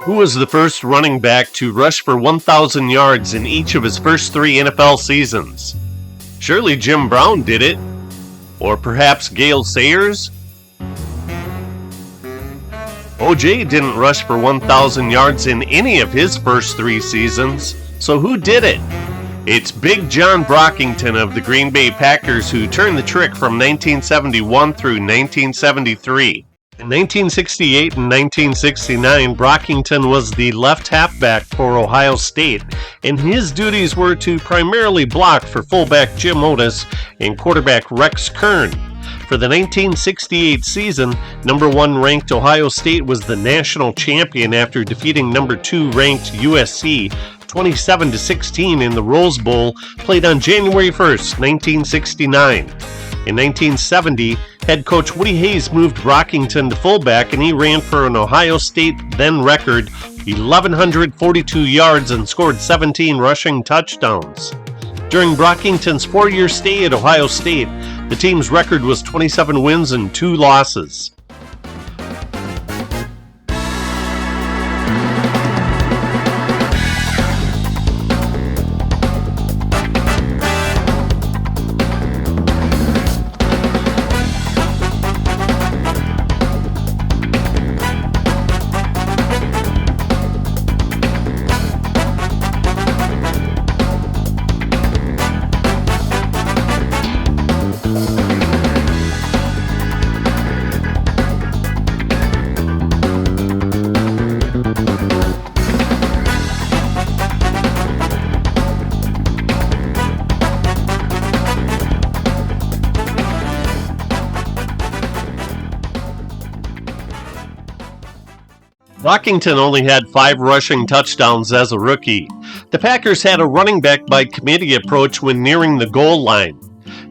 Who was the first running back to rush for 1,000 yards in each of his first 3 NFL seasons? Surely Jim Brown did it. Or perhaps Gale Sayers? O.J. didn't rush for 1,000 yards in any of his first 3 seasons. So who did it? It's Big John Brockington of the Green Bay Packers who turned the trick from 1971 through 1973. In 1968 and 1969, Brockington was the left halfback for Ohio State, and his duties were to primarily block for fullback Jim Otis and quarterback Rex Kern. For the 1968 season, number 1 ranked Ohio State was the national champion after defeating number 2 ranked USC 27-16 in the Rose Bowl, played on January 1st, 1969. In 1970, head coach Woody Hayes moved Brockington to fullback, and he ran for an Ohio State then record 1,142 yards and scored 17 rushing touchdowns. During Brockington's 4-year stay at Ohio State, the team's record was 27 wins and 2 losses. Brockington only had 5 rushing touchdowns as a rookie. The Packers had a running back by committee approach when nearing the goal line.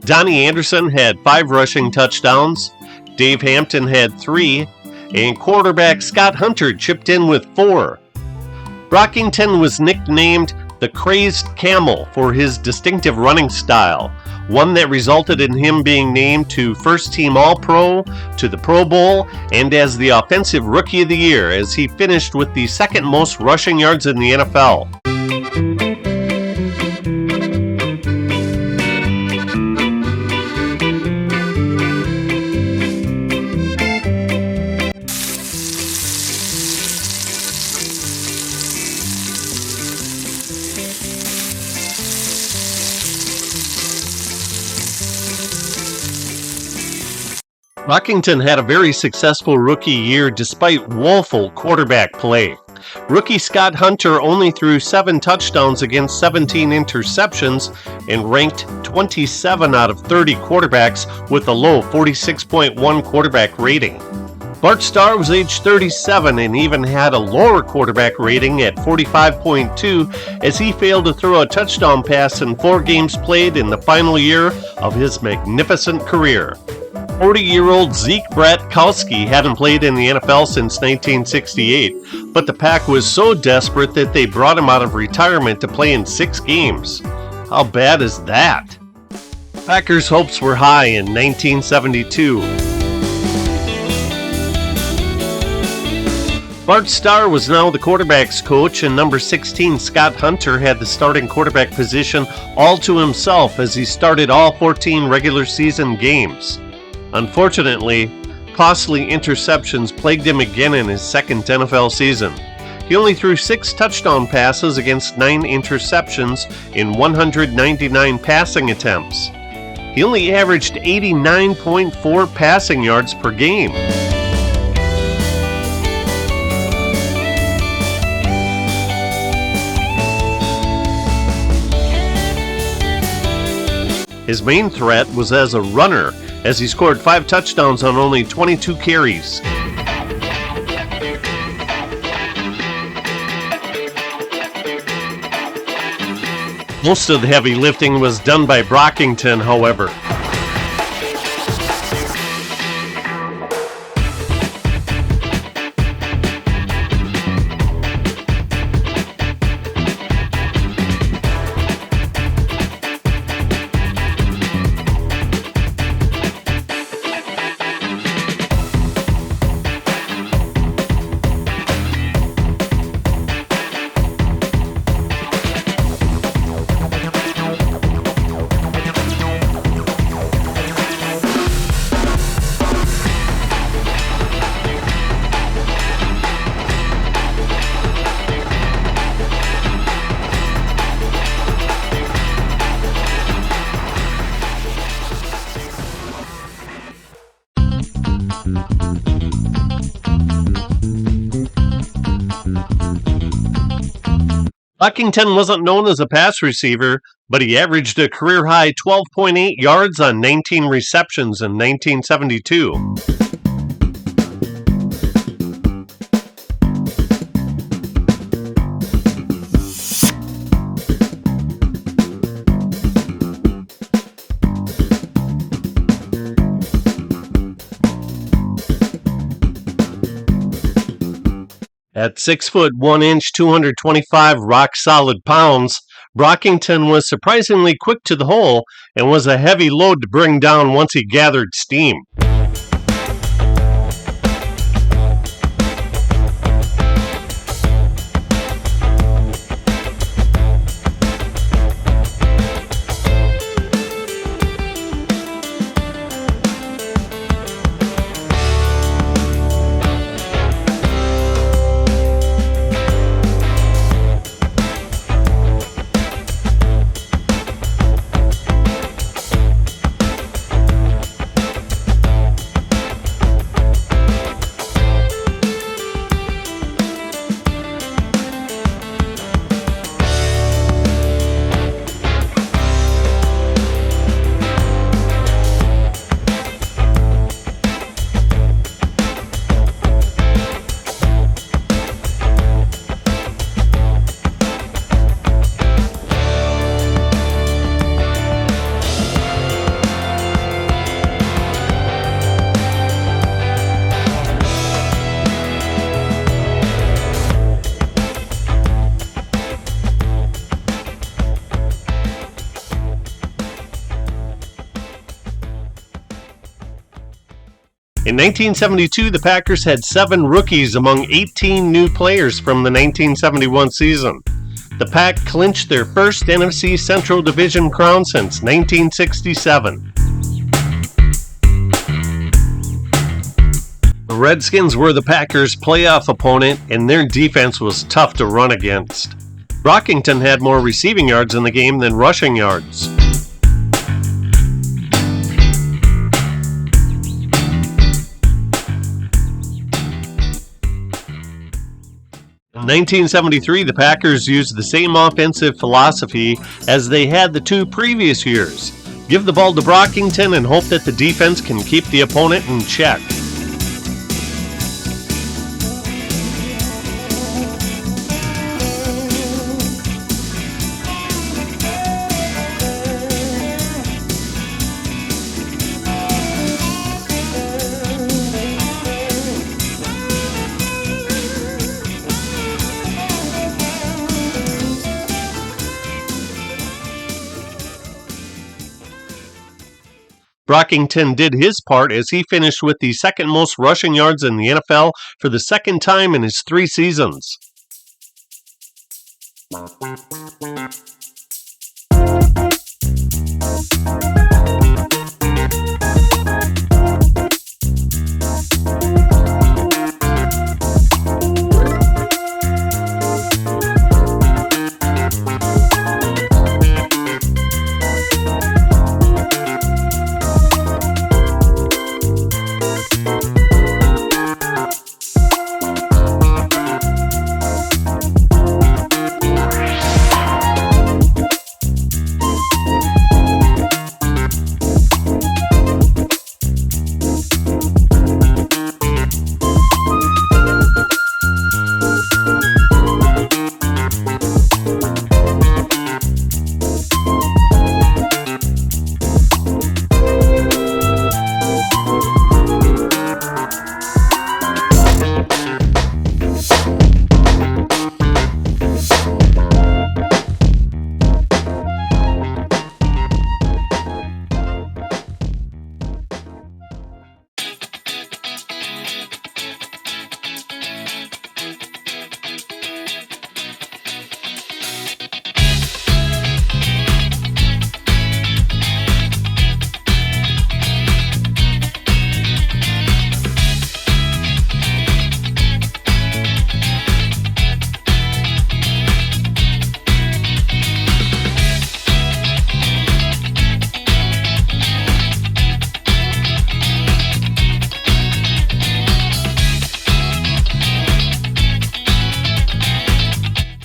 Donnie Anderson had 5 rushing touchdowns, Dave Hampton had 3, and quarterback Scott Hunter chipped in with 4. Brockington was nicknamed the Crazed Camel for his distinctive running style, one that resulted in him being named to First Team All-Pro, to the Pro Bowl, and as the Offensive Rookie of the Year as he finished with the 2nd most rushing yards in the NFL. Brockington had a very successful rookie year despite woeful quarterback play. Rookie Scott Hunter only threw 7 touchdowns against 17 interceptions and ranked 27 out of 30 quarterbacks with a low 46.1 quarterback rating. Bart Starr was age 37 and even had a lower quarterback rating at 45.2 as he failed to throw a touchdown pass in 4 games played in the final year of his magnificent career. 40-year-old Zeke Bratkowski hadn't played in the NFL since 1968, but the Pack was so desperate that they brought him out of retirement to play in 6 games. How bad is that? Packers' hopes were high in 1972. Bart Starr was now the quarterback's coach, and number 16 Scott Hunter had the starting quarterback position all to himself as he started all 14 regular season games. Unfortunately, costly interceptions plagued him again in his 2nd NFL season. He only threw 6 touchdown passes against 9 interceptions in 199 passing attempts. He only averaged 89.4 passing yards per game. His main threat was as a runner, as he scored 5 touchdowns on only 22 carries. Most of the heavy lifting was done by Brockington, however. Brockington wasn't known as a pass receiver, but he averaged a career-high 12.8 yards on 19 receptions in 1972. At 6 foot 1 inch, 225 rock-solid pounds, Brockington was surprisingly quick to the hole and was a heavy load to bring down once he gathered steam. In 1972, the Packers had 7 rookies among 18 new players from the 1971 season. The Pack clinched their first NFC Central Division crown since 1967. The Redskins were the Packers' playoff opponent, and their defense was tough to run against. Brockington had more receiving yards in the game than rushing yards. In 1973, the Packers used the same offensive philosophy as they had the 2 previous years. Give the ball to Brockington and hope that the defense can keep the opponent in check. Brockington did his part as he finished with the second most rushing yards in the NFL for the second time in his 3 seasons.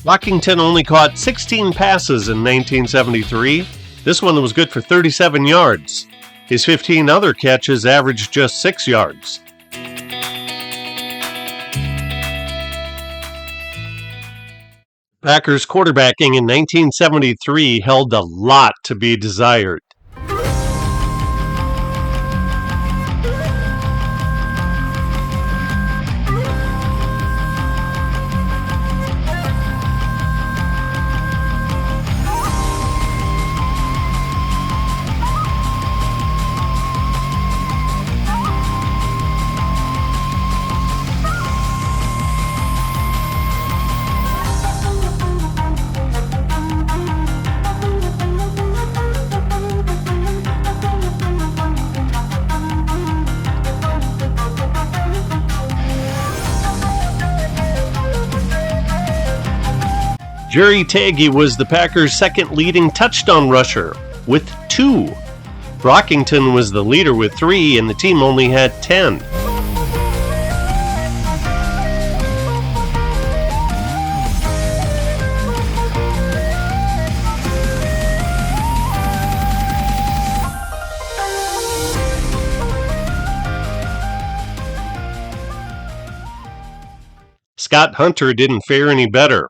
Brockington only caught 16 passes in 1973. This one was good for 37 yards. His 15 other catches averaged just 6 yards. Packers quarterbacking in 1973 held a lot to be desired. Jerry Taggy was the Packers' second leading touchdown rusher, with 2. Brockington was the leader with 3, and the team only had 10. Scott Hunter didn't fare any better.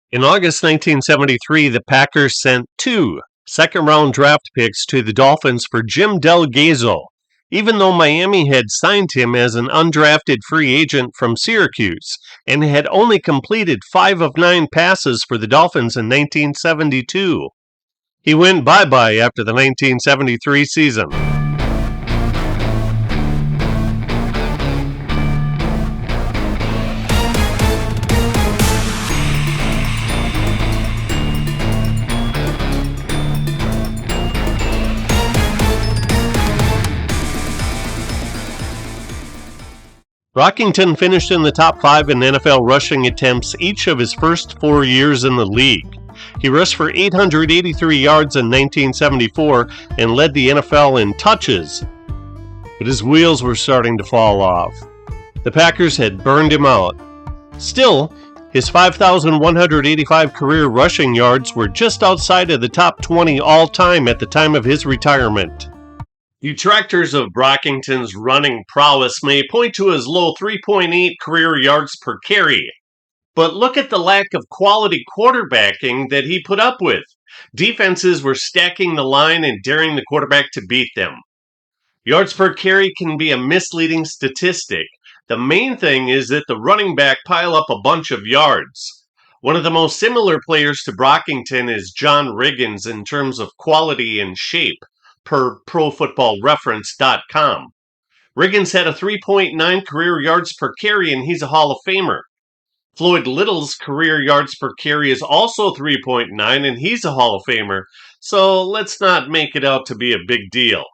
In August 1973, the Packers sent 2 second-round draft picks to the Dolphins for Jim Delgado, even though Miami had signed him as an undrafted free agent from Syracuse and had only completed 5 of 9 passes for the Dolphins in 1972. He went bye-bye after the 1973 season. Brockington finished in the top 5 in NFL rushing attempts each of his first 4 years in the league. He rushed for 883 yards in 1974 and led the NFL in touches, but his wheels were starting to fall off. The Packers had burned him out. Still, his 5,185 career rushing yards were just outside of the top 20 all-time at the time of his retirement. Detractors of Brockington's running prowess may point to his low 3.8 career yards per carry. But look at the lack of quality quarterbacking that he put up with. Defenses were stacking the line and daring the quarterback to beat them. Yards per carry can be a misleading statistic. The main thing is that the running back pile up a bunch of yards. One of the most similar players to Brockington is John Riggins in terms of quality and shape, per ProFootballReference.com. Riggins had a 3.9 career yards per carry, and he's a Hall of Famer. Floyd Little's career yards per carry is also 3.9, and he's a Hall of Famer, so let's not make it out to be a big deal.